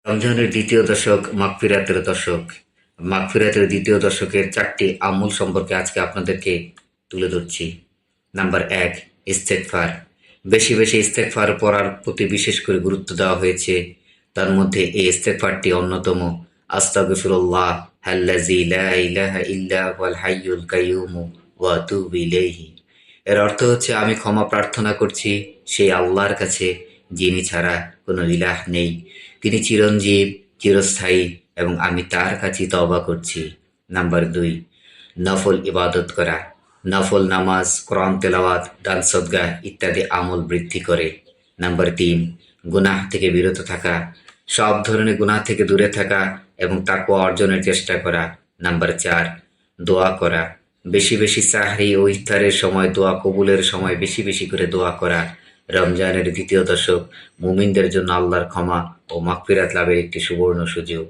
রমজানের দ্বিতীয় দশক মাগফিরাতের দশক। মাগফিরাতের দ্বিতীয় দশকের ৪টি আমল সম্পর্কে আজকে আপনাদেরকে তুলে ধরছি। নাম্বার ১, ইস্তেগফার। বেশি বেশি ইস্তেগফার পড়ার প্রতি বিশেষ করে গুরুত্ব দেওয়া হয়েছে। তার মধ্যে এই ইস্তেগফারটি অন্যতম। আস্তাগফিরুল্লাহ আল্লাযী লা ইলাহা ইল্লা হুয়াল হাইয়ুল কাইয়্যুম ওয়া আতুবু ইলাইহি। এর অর্থ হচ্ছে, আমি ক্ষমা প্রার্থনা করছি সেই আল্লাহর কাছে যিনি ছাড়া কোনো ইলাহ নেই। তিনি চিরঞ্জীব, চিরস্থায়ী, এবং আমি তার কাছে তওবা করছি। নাম্বার ২, নফল ইবাদত করা। নফল নামাজ, কোরআন তেলাওয়াত, দান সদকা ইত্যাদি আমল বৃদ্ধি করে। নাম্বার ৩, গুনাহ থেকে বিরত থাকা। সব ধরনের গুনাহ থেকে দূরে থাকা এবং তাকওয়া অর্জনের চেষ্টা করা। নাম্বার ৪, দোয়া করা। বেশি বেশি সাহরি ও ইফতারের সময় দোয়া কবুলের সময় বেশি বেশি করে দোয়া করা। রমজানের দ্বিতীয় দশক মুমিনদের জন্য আল্লাহর ক্ষমা ও মাগফিরাত লাভের একটি সুবর্ণ সুযোগ।